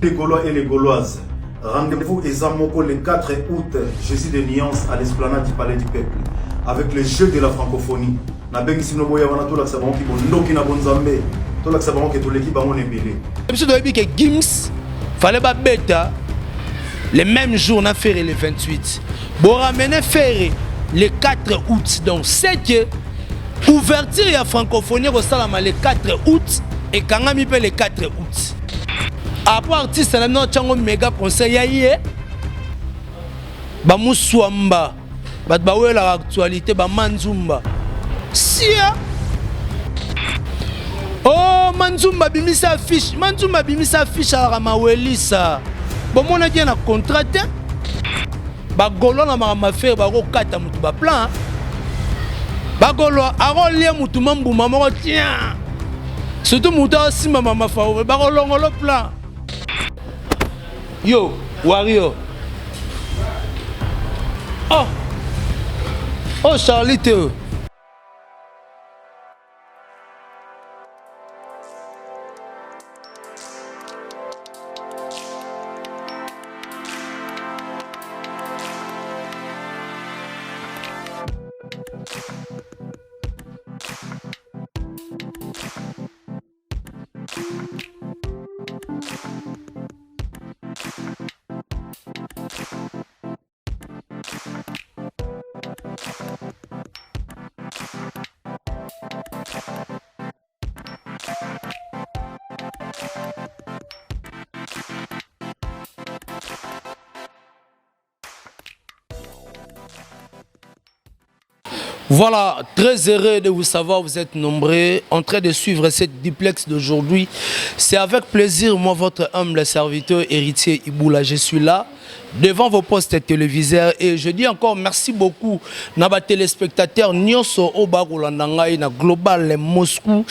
Les Gaulois et les Gauloises, rendez-vous Ezamoko le 4 août, Jésus de Nuance à l'esplanade du Palais du Peuple, avec le jeu de la francophonie. Na bengi sinoboya wana to laksa bango ki bondoki na bonzambe, to laksa bango ke to l'équipe bango nebele. Ebiso do yebi ke Gims fallait pas bêta le même jour na faire le 28. Bon ramener faire le 4 août, donc c'est que ouverture ya francophonie au salama le 4 août et kangami pe le 4 août. Après artiste na no chango méga concert ya yé ba muswamba ba wela actualité ba manzumba sia oh manzumba bimisa affiche ala mawelisa bomona dia na contrat ba golo na ma faire ba ko kata mutu ba plan ba golo aro lia mutu mambuma moko tiens surtout mutu asima mama favori ba ko longolo plan. Yo, Wario. Oh, Charlito. Voilà, très heureux de vous savoir, vous êtes nombreux en train de suivre cette duplex d'aujourd'hui. C'est avec plaisir, moi, votre humble serviteur, héritier Iboula, je suis là, devant vos postes téléviseurs et je dis encore merci beaucoup à téléspectateurs Nyoso Obagolandangaï, na Global Moscou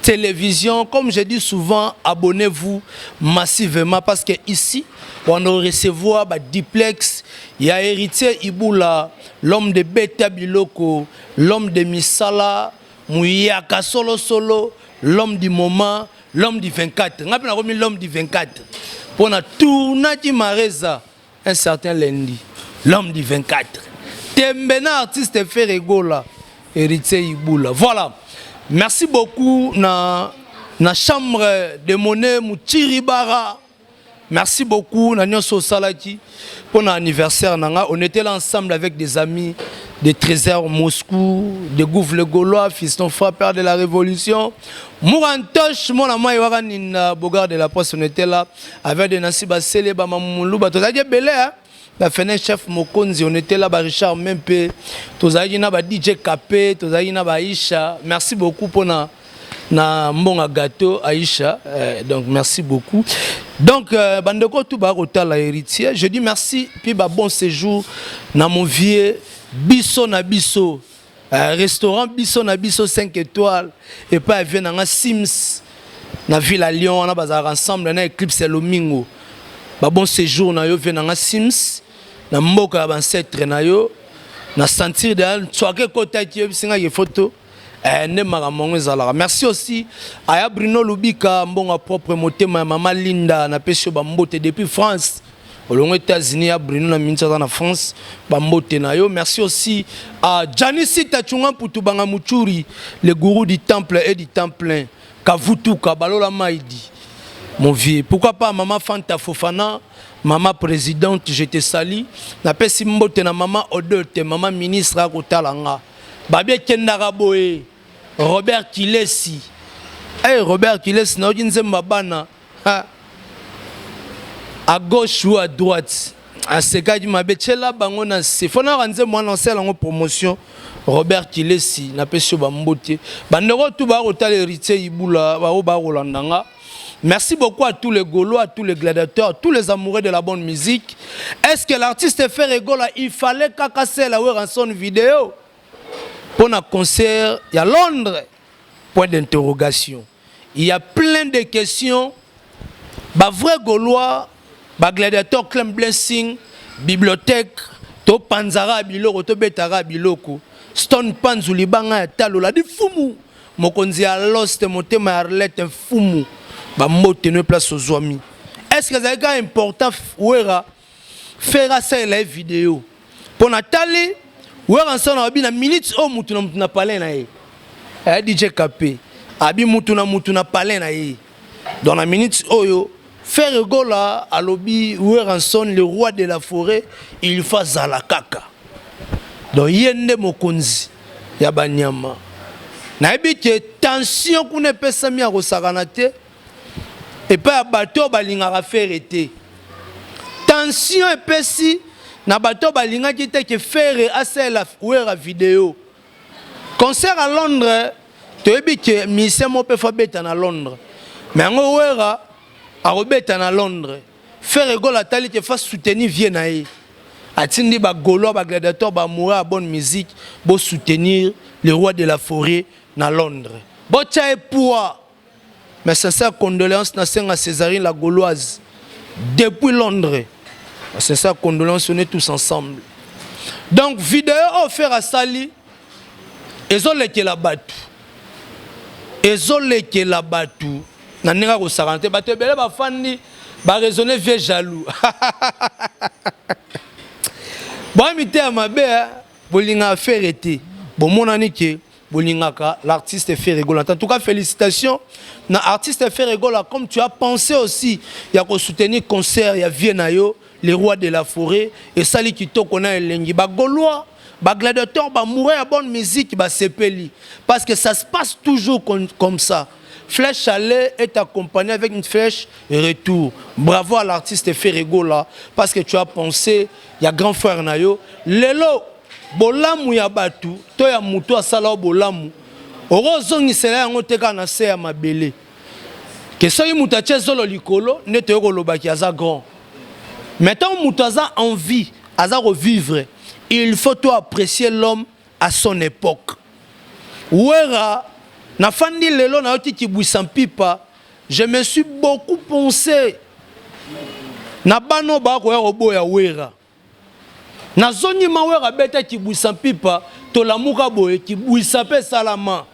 Télévision. Comme je dis souvent, abonnez-vous massivement parce que ici, on va recevoir duplex. Il y a héritier Iboula, l'homme de Beta Biloko, l'homme de Misala, Mouyaka Solo, l'homme du moment, l'homme du 24. On a remis l'homme du 24. Pour na tournage Mareza, un certain lundi, l'homme du 24. Tembena artiste Ferregola, héritier Iboula. Voilà. Merci beaucoup na chambre de monnaie Moutiribara. Merci beaucoup Nanyo Salaki pour l'anniversaire. On était là ensemble avec des amis de Trésor Moscou, de Gouffre le Gaulois, fiston frappeur de la Révolution. Mourantoche, mon ami Yoranina Bogard de la Poste, on était là avec des Nancy Bassele, Bamamoulou, Batozadia Belé, la fenêtre chef Mokonzi, on était là, Richard Mempe, Tozayina DJ Kapé, Tozayina Aïcha. Merci beaucoup pour na mbonga gâteau Aïcha, donc merci beaucoup. Donc bandeko tout barota la héritier, je dis merci puis bon séjour na mon vieux biso na biso restaurant biso na biso 5 étoiles et pas vient na Sims na ville à Lyon, on a bazar ensemble na Eclipse Lomingo. Bon séjour na yo vient na Sims na mboka ba ancêtre na yo na sentir de tsoake kota ki singa ye photo. Merci aussi à Bruno Lubika, mon propre motema, maman Linda, na pêche bambote depuis France. Aux États-Unis, à Bruno na mincha na France, bambote na yo. Merci aussi à Janice Tachunga Putubanga Muchuri, le gourou du temple et du temple, Kavutu Kabalola Maïdi. Mon vieux, pourquoi pas maman Fanta Fofana, maman présidente, je te salue. Na pesi mbote na maman Odote, maman ministre à Kotalanga. Babé Kendara Boé. Robert Kilesi. Hey, Robert Kilesi, na odinze mbabana. À gauche ou à droite. À ce cas du mabetchela bango na se. Fona ranze moi lancer la promotion. Robert Kilesi na pesho bambote. Bandero tout ba hotel héritier Iboula ba oba Rolandanga. Merci beaucoup à tous les Gaulois, à tous les gladiateurs, tous les amoureux de la bonne musique. Est-ce que l'artiste Ferregola il fallait casser la en son vidéo? Pour un concert, il y a Londres, point d'interrogation. Il y a plein de questions. Bah vrai Gaulois, bah gladiateur Clem Blessing, bibliothèque, to Panzara Biloko, to Betara Biloko, Stone Panzulibanga Talola, di fumu. Mokonzi a lost motema Arlette fumu. Bah mote ne place aux amis. est-ce que c'est important faire ça la vidéo pour Nathalie Wera Hanson a une minute au mutuna mutuna parler na ye DJ Kapé abi mutuna parler na ye dans la minute oyo faire rigola à lobby Wera Hanson le roi de la forêt il fait zalakaka donc yende mokonzi ya banyama na ebike tension kuna pesa mi akosakana te et pas bateau balingaka faire été tension epesi na bateau balingaki te ke faire asela Wera vidéo concert à Londres toyebi ke mise mo pe fa beta na Londres mais ngo Wera a robeta na Londres faire rigola tali ke fa soutenir vie na ye atindi ba golo ba gladiateur ba mourir à bonne musique bo soutenir le roi de la forêt na Londres bo tchae poa mais sincère condoléances na senga Césarine la gauloise depuis Londres. C'est ça, condoléances, on est tous ensemble. Donc, vidéo offert à Sali, ils ont les la battu. Ils ont les la battu. Nanenga ko sarante, ba te bele ba fandi, ba raisonner vieux jaloux. Bon, mité à ma bé, bolinga faire été. Bon, mon anike, bolingaka, l'artiste fait rigoler. En tout cas, félicitations. Na artiste fait rigoler, comme tu as pensé aussi, il y a qu'on soutenir concert, il y a Viennayo. Les rois de la forêt et sali kitoko na elengi ba gaulois ba gladiateur ba mourir à bonne musique ba sepeli parce que ça se passe toujours comme ça. Flèche aller est accompagnée avec une flèche et retour. Bravo à l'artiste Ferregola parce que tu as pensé il y a grand frère nayo lelo bolamu ya batu to ya muto asala bolamu orozongi sela yango teka na se ya mabele que soyi mutache zolo likolo nete yokoloba ki aza grand. Mettons Moutaza en vie, à revivre, il faut apprécier l'homme à son époque. Wera, na fandi lelo na oti ki buisan pipa, je me suis beaucoup pensé. Na bano ba ko ya robo ya Wera. Na zoni ma Wera beta ki buisan pipa, to la muka boye ki buisa pe salama.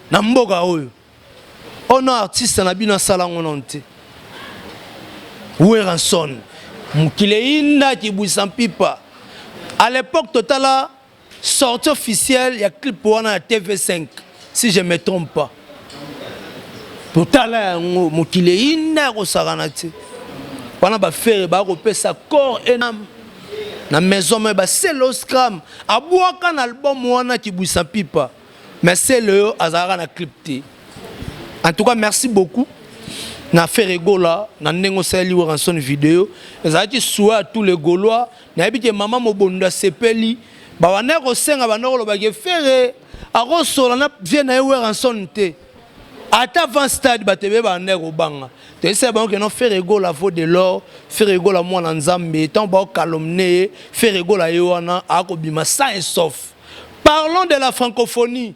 Na mboka oyo. Ono artiste na bina salango nonte. Wera Hanson. Moukileïna qui bouille pipa. À l'époque totale, sortie officielle, il y a clip pour la TV5, si je ne me trompe pas. Total, Moukileïna au Saranati. Pendant que faire, il sa corps et âme. Dans la maison, c'est l'oscram. À boire un album qui bouille pipa. Mais c'est le hasard à clip. En tout cas, merci beaucoup. Na fait rigola na ndengo sali Wera Hanson vidéo ezaki soa tous les Gaulois na ebike maman mobonda sepeli ba wana ko senga bana ko lobake faire a rosola na vie na Wera Hanson te ata avant stade batebe ba ndeko banga te c'est bon que non faire rigola vaut de l'or faire rigola moi na nzambe tant ba calomner faire rigola yoana akobima ça et sauf. Parlons de la francophonie.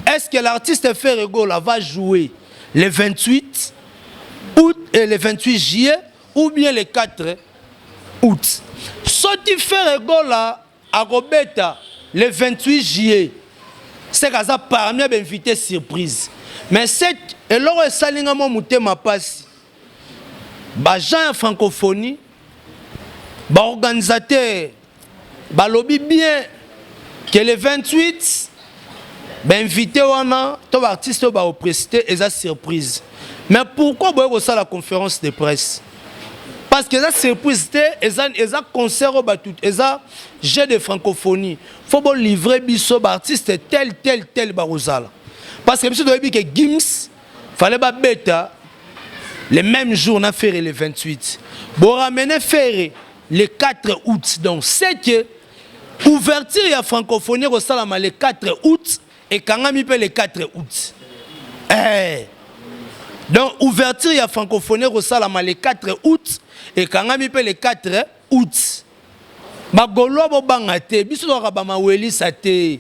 Est-ce que l'artiste fait rigola va jouer le 28 août et le 28 juillet ou bien le 4 août? Ce qui fait rigola à Robeta le 28 juillet, c'est que ça parmi les invités surprise. Mais c'est et là où salinga mo mutema passe. Ba gens francophonie, ba organisateur, ba lobby bien que le 28 ben invité wana to artiste ba prester et ça surprise. Mais pourquoi vous avez la conférence de presse? Parce que ça surprise et ça concert au batout et ça j'ai de francophonie. Faut bon livrer biso artiste tel barozala. Parce que monsieur doit dire que Gims fallait pas bêta le même jour on a fait le 28. Bon ramener faire le 4 août. Donc c'est que ouverture ya francophonie au salama le 4 août et kangami pe le 4 août. Donc, ouverture ya francophonie au Salama le 4 août et Kangami pe le 4 août. Bagolo bo bangate, biso do rabama weli sate.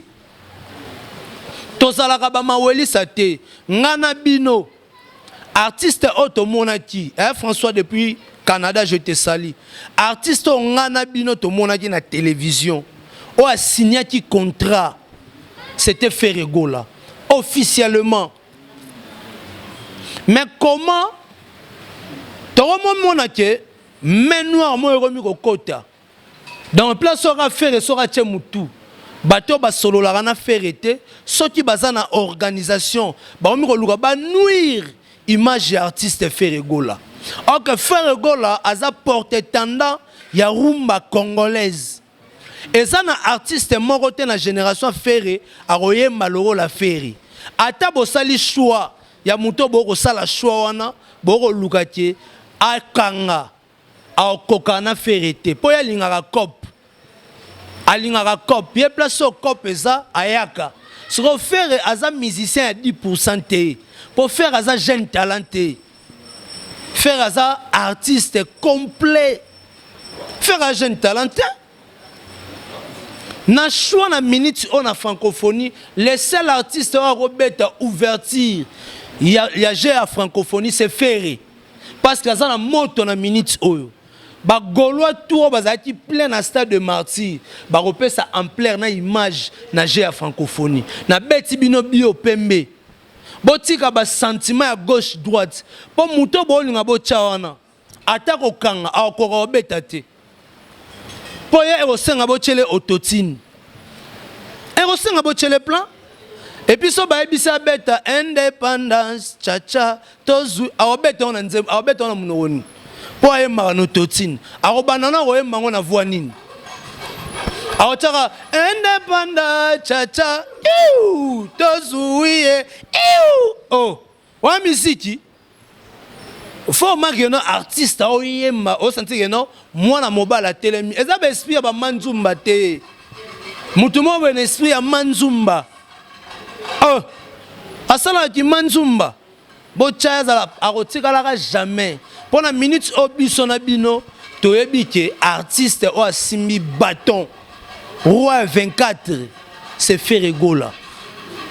To sala rabama weli sate. Ngana bino artiste auto monaki, François depuis Canada je te salue. Artiste ngana bino to monaki na télévision. O a signé qui contrat. C'était Ferregola officiellement. Mais comment Tokomona ke main noire mo ekomi kokota. Dans place sera faire sera tchemutu. Bato ba solo la rana ferete, soki bazana organisation, ba omi ko luka ba nuire image artiste Ferregola. Or que Ferregola aza porte tendant ya rumba congolaise. Et ça na artiste moko te na génération Ferre aroye maloro la Ferre. Ata bo sali choix ya muto boko sala choix wana boko luka ke akanga akoka na ferete po ya lingaka cop alingaka cop ye place au cop eza ayaka soko faire aza musicien à 10% te pour faire aza jeune talenté faire aza artiste complet faire aza jeune talenté na choix na minute on a francophonie les seuls artistes à Robert ouverture il y a j'ai à francophonie c'est Ferré parce que ça na moto na minute oyo ba gaulois tout bazaki plein na stade de martyr ba repé sa ampleur na image na j'ai à francophonie na beti bino bio pembe botika ba sentiment à gauche droite po muto bo linga bo chawana atako kanga akoko beta te po ye ero senga bo chele autotune ero senga bo chele plan. Et puis so ba ebisa beta independence chacha tozu awabeta ona nzembo awabeta ona munowoni po aye marano totine arobanana roye mango na voix nini awotaka independence chacha tozu ye oh wa misiki faut marquer un artiste oyema o sentir non moi na mobala telemi eza ba esprit ba manzumba te mutu mo ben esprit ya manzumba. Oh, asala ki manzumba bocha za akotikalaka jamais pendant minute obiso na bino toyebi ke artiste o asimbi bâton roi 24 c'est Ferregola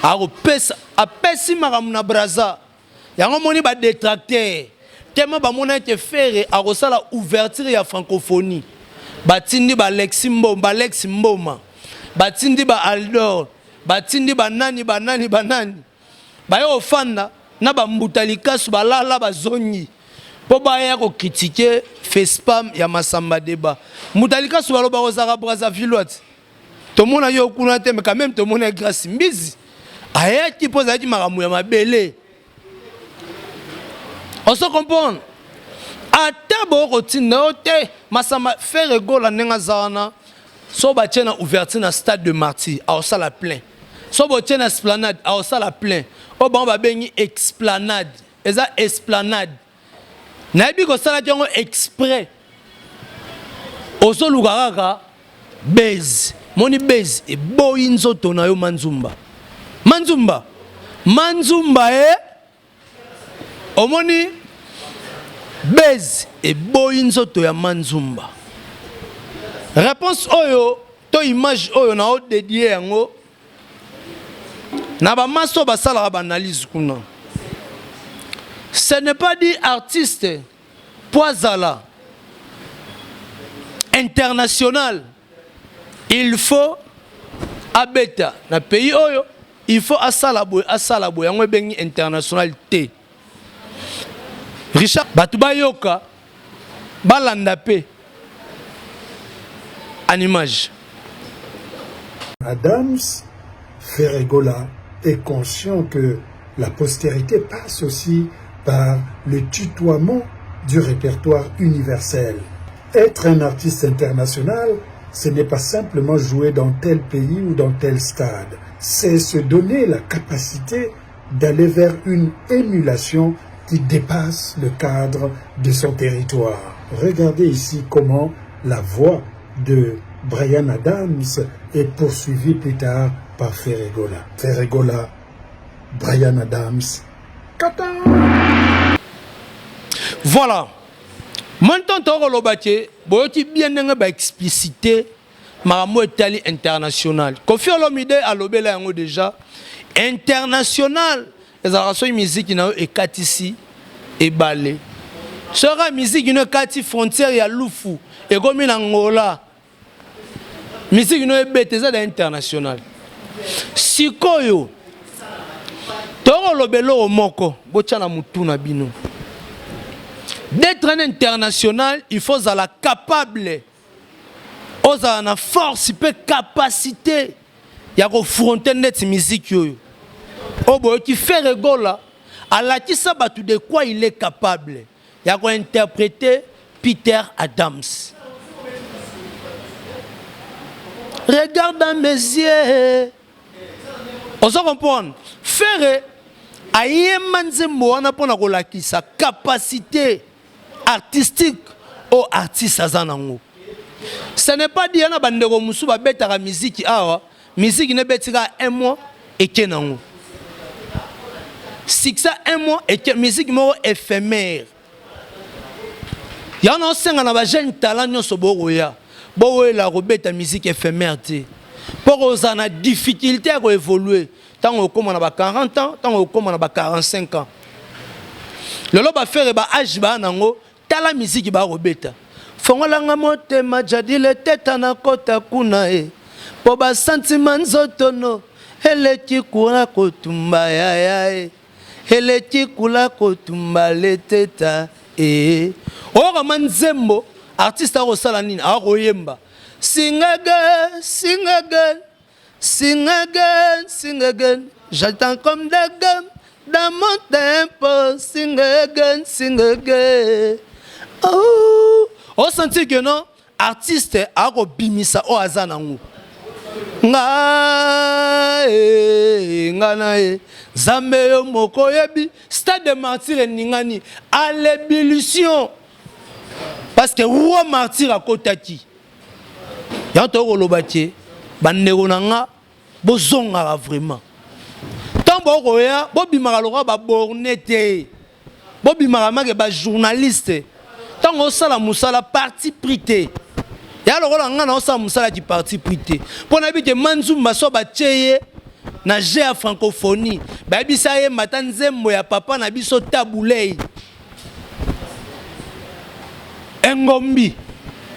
akopesa apesi makambo na braza yango moni ba détracteur tellement ba mona ke Ferre akosala ouverture ya francophonie batindi ba Lex Mboma batindi ba Aldor batindi banani bayo fanda na ba mbutalikasu balala bazonyi po baya ko critiquer FESPAM ya Masamba Deba mbutalikasu baloba kozaka Brazzaville to mona yo kuna te mais quand même to mona grâce mbizi ayaki poza ki makamu ya mabele on se comprend ata boko tinda te Masamba Ferregola nenga zana so ba tena ouverture na stade de martyr a osala plein so ba tena esplanade a osala plein o ba bengi esplanade eza esplanade na bi ko sala tiongo exprès ozo lugaka base moni base e boyi nzoto na yo manzumba omoni base e boyi nzoto ya manzumba. Réponse oyo to image oyo na o dédié yango na ba maso ba sala ba analyse kuna. Ce n'est pas dit artiste poazala international. Il faut abeta na pays oyo il faut asalabo yango bengi international te. Richard Batuba yoka balanda pe en image. Adams Ferregola est conscient que la postérité passe aussi par le tutoiement du répertoire universel. Être un artiste international, ce n'est pas simplement jouer dans tel pays ou dans tel stade. C'est se donner la capacité d'aller vers une émulation qui dépasse le cadre de son territoire. Regardez ici comment la voix de Bryan Adams est poursuivie plus tard par Ferregola. Ferregola, Bryan Adams, Kata. Voilà. Maintenant, tu as l'obati, tu bien explicité Maramo Italie international. Kofi Olomide a l'obéla yango déjà international. Les arrasos musique na e katisi e balé. Sera musique une kati frontière ya lufu et comme in Angola. Musique une beteza international. Sikoyo. Toro lobelo moko bocha na mutu na bino. D'être scène internationale, il faut être capable, oza na force, pe capacité, ya ko fronter net musique yo. Obo qui fait rigola, à la qui sabatu de quoi il est capable. Ya ko interpréter Peter Adams. Regarde dans mes yeux. On se comprend. Faire aye manzembo wana pona ko lakisa capacité artistique au artiste azanango. Ce n'est pas dit na bandeko musu ba betaka musique awa, musique ne betika un mois et kenango. Succès un mois et que musique mo éphémère. Ya na senga na ba jeune talent nyoso boya. Bowe la robeta musique éphémère té. Pour oza na difficulté à évoluer. Tant on commence à 40 ans, tant on commence à 45 ans. Le loba faire ba âge ba nango, ta la musique ba robeta. Fongolanga motema jadi le teta na kota kuna e. Po ba sentiment zotono, eleki kula kotumba ya ya e. Eleki kula kotumba le teta e. Ora manzembo artiste a rosala nini a royemba. Sing again, sing again, sing again, sing again. J'attends comme des gammes dans mon tempo. Sing again, sing again. Oh, on sentit que non, artiste a robimisa o azanangu. Nga Zambe yo moko yebi stade de martyr ningani à l'ébullition. Parce que roi martyr a kotaki. Yanto kolobati bandeko nanga bozonga vraiment. Tambo roya bobimaka lokwa ba bornete. Bobimaka make ba journaliste. Tango sala musala parti prité. Ya lokola nga na osala musala di parti prité. Pona bite Manzumba so ba tcheye na GA francophonie. Ba bisa ye matanzembo ya papa na biso tabulei. Engombi.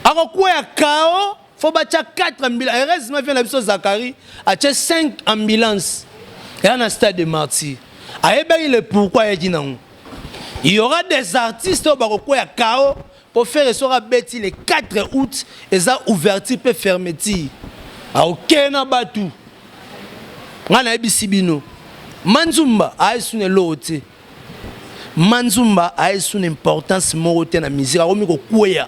Ako kwa kao faut battre 4 ambulances. Heureusement, vient la biso Zakari a 5 ambulances. Et un stade de martyr. Il est pourquoi il y aura des artistes au Baroko à Kao pour faire le 4 août et ça ouverture peut fermeture. A aucun batu. Ngana ebisibino. Manzumba a une lote. Manzumba a une importance morote na musique. A omi ko kwea.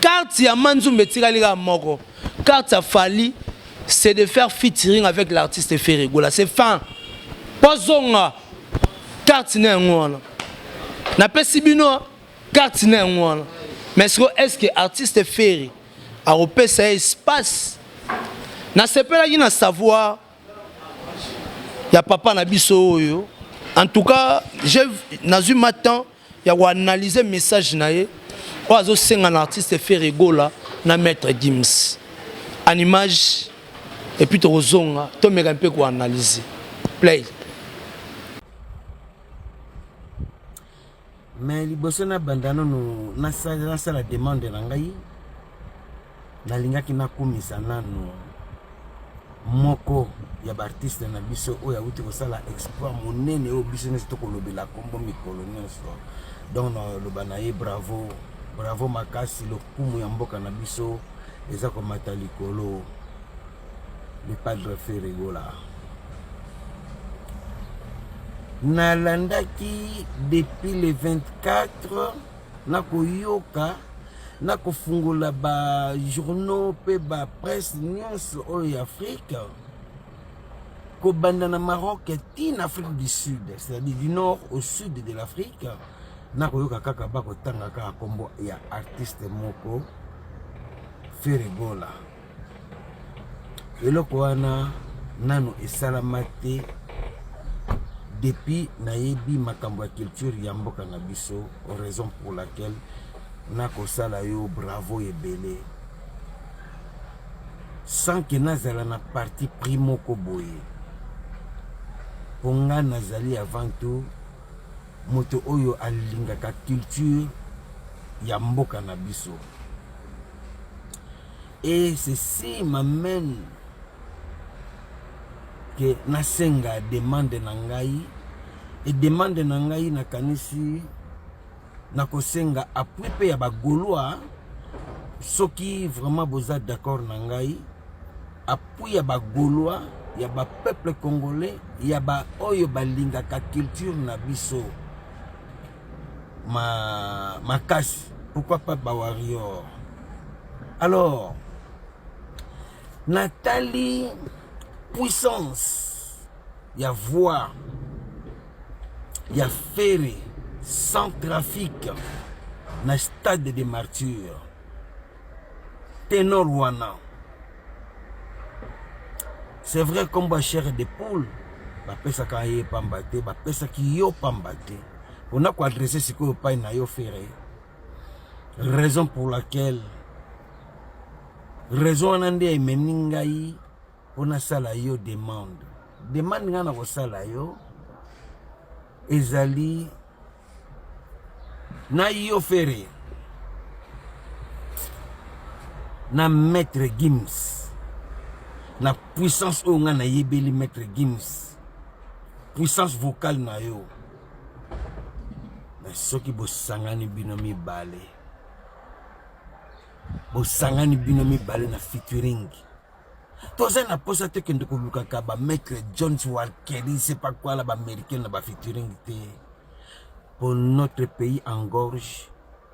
Carte ya Manzumba tiraliga moko. Carte a Fali, c'est de faire featuring avec l'artiste Ferregola. C'est fin. Pozonga. Carte n'est ngwana. Na pesibino carte n'est ngwana. Mais est-ce que l'artiste Ferre a repéré cet espace? Na sepela qui na savoir. Ya papa na biso oyo. En tout cas, j'ai nazu matin, ya wa analyser message na ye. Oazo senga un artiste Ferregola na maître Gims. En image et puis tozonga, to me un peu ko analyser. Play. Mais liboso na bandano no na la demande na ngai na lingaki na kumisa nano moko ya artiste na biso oya uti ko sala exploit monene o biso nesto ko lobela kombo mikolo nyonso. Donc lo banaye bravo. Bravo makasi le kumu ya mboka na biso eza ko matalikolo le padre Ferregola. Nalandaki depuis le 24 nako yoka nako fungula ba journaux pe ba presse nyonso o Afrique ko banda na Maroc et en Afrique du Sud, c'est-à-dire du nord au sud de l'Afrique. Nako yoka kaka bako tanga ka kombo ya artiste moko Ferregola. Eloko wana nano esalamate depuis nayebi makambo ya culture ya mboka na biso, raison pour laquelle nako sala yo bravo ebele sans que nazala na parti primo ko boye. Ponga nazali avant tout moto oyo alingaka culture ya mboka na biso. Et ceci m'amène que nasenga demande na ngai et demande na ngai na kanisi nakosenga appui pe ya ba Gaulois soki vraiment boza d'accord na ngai appui ya ba Gaulois ya ba peuple congolais ya ba oyo balingaka culture na biso makasi pourquoi pas ba warrior. Alors Nathalie puissance ya voix ya ferry sans trafic na stade de martyrs ténor wana c'est vrai comme ba chair de poule ba pesa ka ye pambate ba pesa ki yo pambate on a quoi adresser ce que pas na yo ferry raison pour laquelle raison nande meningai on a sala yo demande ngana ko sala yo ezali na yo ferry na maître Gims na puissance o ngana yebeli maître Gims puissance vocale na yo na soki bosangani binomi bale na featuring toza na posa te kende kolukaka ba maître Jones Walkeri c'est pas quoi là ba américain na ba featuring te. Pour notre pays engorge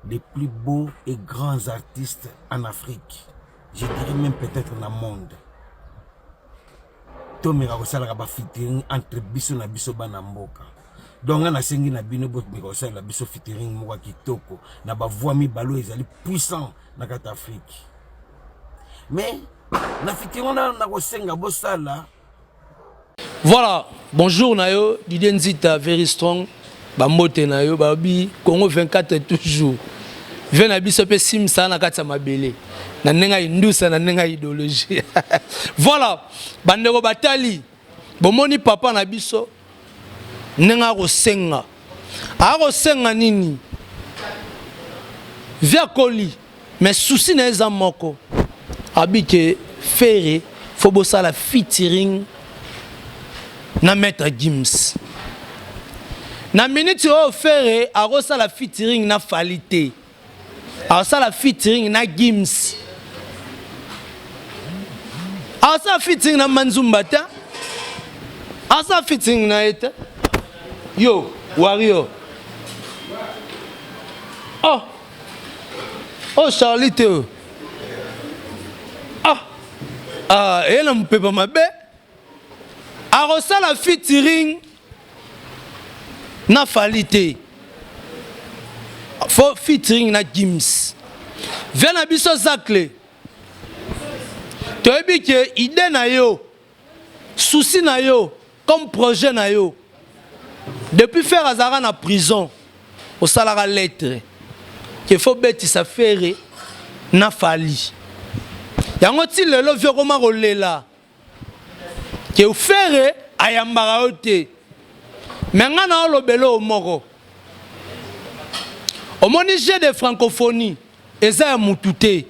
les plus beaux et grands artistes en Afrique, je dirais même peut-être dans le monde. Tomera kosala ba featuring entre biso na biso bana mboka. Donc on a sengi na bino bot mi kosala biso featuring mwa kitoko na ba voix mi balo ezali puissant na kata Afrique. Mais na featuring na kosenga bosala. Voilà, bonjour Nayo, Didier Nzita, very strong. Bambote Nayo, babi, Congo 24 toujours. Vient na biso pe simsa na kata mabele. Na nenga indusa na nenga idéologie. Voilà, bandeko batali. Bomoni papa na biso. Nenga rosenga. A rosenga nini? Via koli. Mais souci na eza moko. Abike ferré, faut bossa la featuring na maître Gims. Na minute o ferré, a rosa la featuring na Falité. A rosa la featuring na Gims. A rosa la featuring na Manzumbata. A rosa la featuring na Eta. Yo, Warrior. Oh, Charlie Théo. Elle ne peut pas m'abbé. A rosa la featuring na Falité. Faut featuring na Gims. Viens na biso zakle. Toyebi ke idée na yo, souci na yo, comme projet na yo. Depuis faire Azara na prison, au salara lettre, qu'il faut bêter sa faire na Fali. Yango ti lelo vieux Roma rolela. Que au faire ayambara ote. Mais nga na lobelo o moko. Au moniger de francophonie, eza ya mutute.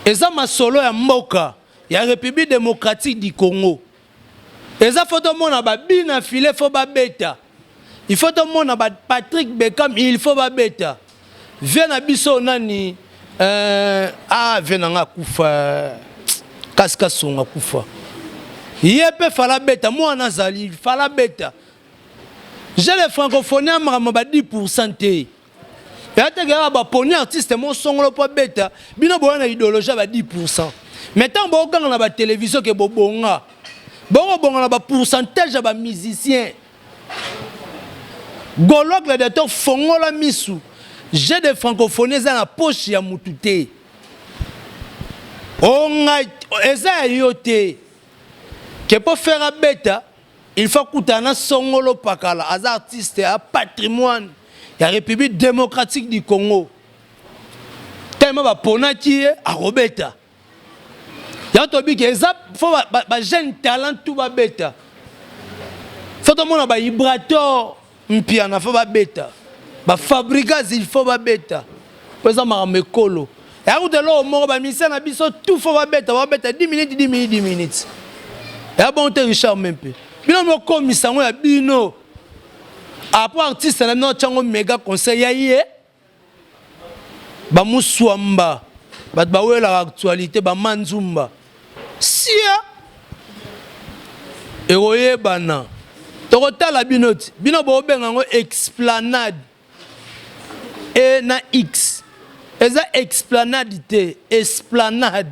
Eza masolo ya mboka ya République démocratique du Congo. Eza photo mona ba bina filé fo ba beta. Il faut to mona ba Patrick Beckham il faut ba beta. Viens na biso nani venanga kufa. Kaska songa kufa. Yepe fala beta moi nazali fala beta. J'ai les francophones à 10%. Et à te gars ba poni artiste mon son lo pas beta. Bino bo na idéologie ba 10%. Mais tant bo gang na ba télévision ke bo bonga. Bonga na ba pourcentage ba musicien. Golok le docteur fongola misu. J'ai des francophones dans la poche ya mutute. Onga eza yote. Que pour faire un bêta, il faut que tu songolo pakala, as artiste, un patrimoine, il y a la République démocratique du Congo. Tellement va ponaki à robeta. Il y a tobi que faut ba jeune talent tout ba bêta. Faut tout monde ba vibrator, mpiana faut ba bêta. Ba fabrigas il faut ba bêta. Pour ça ma mekolo. Et à de l'eau mort ba mission na biso tout faut ba bêta 10 minutes. Et à bon Richard même peu. Bino mo komisa ngo ya bino. après artiste na no chango méga conseil ya ye ba muswamba ba wela actualité ba manzumba sia eroye bana tokotala binoti bino bo benga ngo explanade e na x eza explanade te esplanade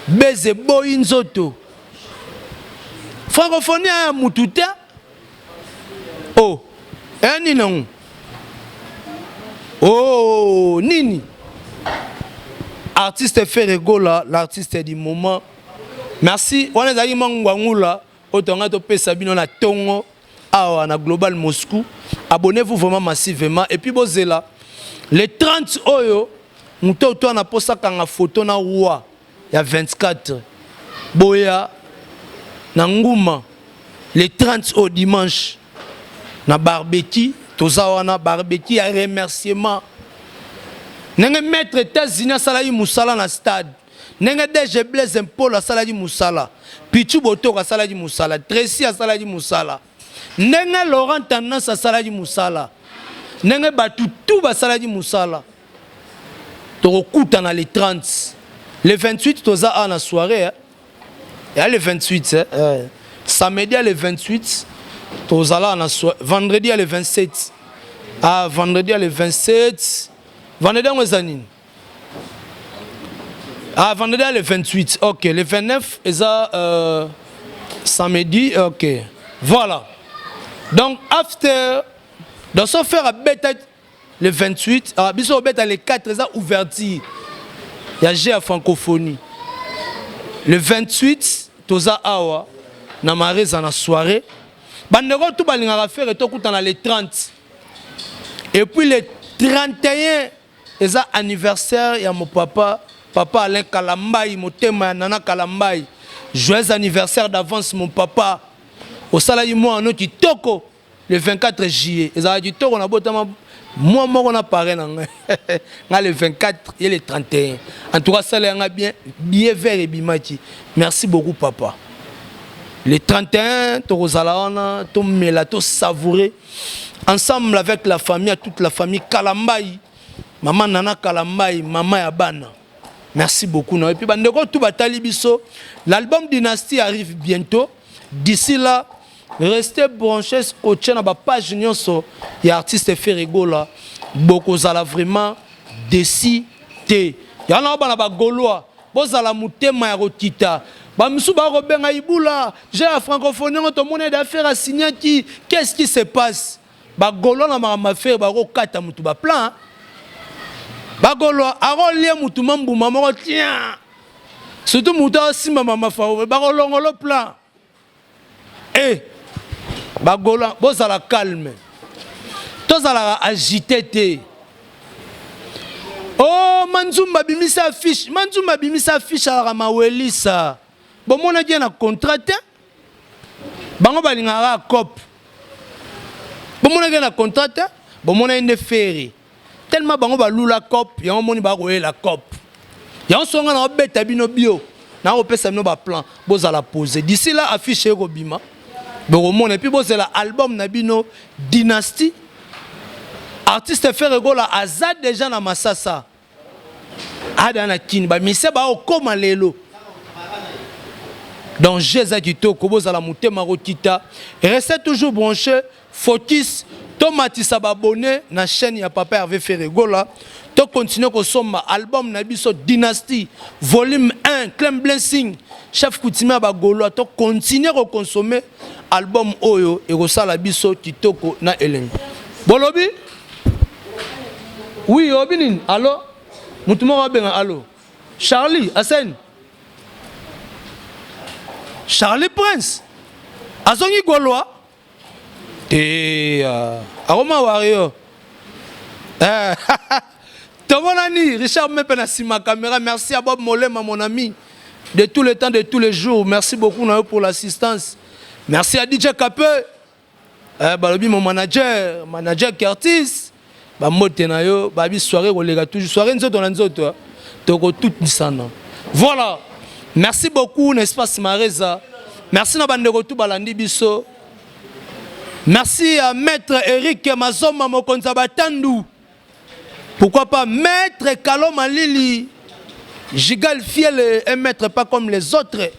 beze boyi nzoto francophonie ya mutu te oh nini nango oh nini artiste Ferregola l'artiste du moment merci on ezali mangwangula otonga to pesa bino na tongo awa na Global Moscou abonnez-vous vraiment massivement et puis bozela les 30 oyo muto to na posa kanga photo na roi ya 24 boya na nguma les 30 au dimanche na barbecue tozawana barbecue ya remerciement nenge maître États-Unis salai musala na stade nenge DG Blaise Paul salai musala Pichu Boto salai musala Tracy salai musala nenge Laurent Tendance salai musala nenge batutu ba salai musala tokuta na les 30 le 28 toza à la soirée et le 28 samedi le 28 toza là na soirée vendredi le 27 ah vendredi le 27 vendredi on est ah vendredi le 28 ok le 29 et ça samedi ok voilà donc after dans ce faire à bêta le 28 ah biso bêta le 4 ça ouverture il y a G à francophonie le 28 toza awa na mareza na soirée bandeko tout balinga faire to kutana le 30 et puis le 31 eza anniversaire ya mon papa Alain Kalambai motema nana Kalambai joyeux anniversaire d'avance mon papa au salaire moi en autre toko le 24 juillet eza du toko na botama moi on a parlé dans le 24 et le 31 en tout cas ça là bien vert et bimati merci beaucoup papa le 31 to rozalana to mela to savourer ensemble avec la famille toute la famille Kalambai maman nana Kalambai maman ya bana merci beaucoup et puis bandeko tout batali biso l'album Dynastie arrive bientôt d'ici là restez branchés scotché na ba page nyonso ya artiste Ferregola boko zala vraiment décidé yana bana ba goloa bozala mutema ya rotita ba musu ba robenga ibula j'ai la francophonie to monnaie d'affaires a signé qui qu'est-ce qui se passe ba golo na ma faire ba rokata mutu ba plan ba golo aro lie mutu mambu mama tiens surtout mutu simba mama fa ba rolongolo plan eh bagola bozala calme tozala agité oh manzumba bimisa affiche ala mawelisa bomona bien na contrat bango balingara cop bomona bien na contrat bomona inde ferry tellement bango balula cop yango moni ba roye la cop yango songa na beta bino bio na opesa bino ba plan bozala poser d'ici là affiche eko bima et puis c'est l'album Nabino Dynastie artiste Ferregola aza déjà na masasa adana kin ba mise ba okoma lelo donc Jésus kitoko bozala mutema rotita restez toujours branché focus tomati sababonné na chaîne ya papa Hervé Ferregola to continuer ko somba album Nabiso Dynastie volume 1 Clem Blessing chef coutumier ba golo to continuer ko consommer album oyo et rosala biso kitoko na elengi bolobi oui obinin allo mutuma wa benga allo Charlie Asen Charlie Prince azongi golwa te aroma wario Tomonani Richard Mepena ma caméra merci à Bob Molema mon ami de tout le temps de tous les jours merci beaucoup pour l'assistance. Merci à DJ Capé, balobi mon manager qui est artiste, ba motena yo, babi soirée kolega toujours soirée nzoto na nzoto, toko tout nisana. Voilà. Merci beaucoup n'est-ce pas Mareza. Merci na bandeko tout balandi biso. Merci à Maître Eric Mazoma Mokonza Batandu. Pourquoi pas Maître Kaloma Lili. Gigal Fiel un maître pas comme les autres.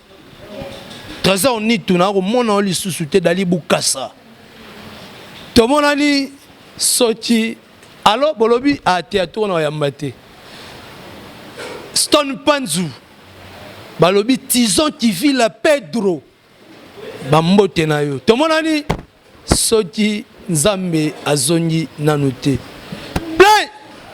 Trésor ni tout na mon oli sous-souté dali Bukasa. Tout le monde a dit sorti. Alors bolobi a théâtre na yambate. Stone Panzu. Balobi Tison qui vit la Pedro. Bambote na yo. Tout le monde a dit sorti Nzambe azongi nanote.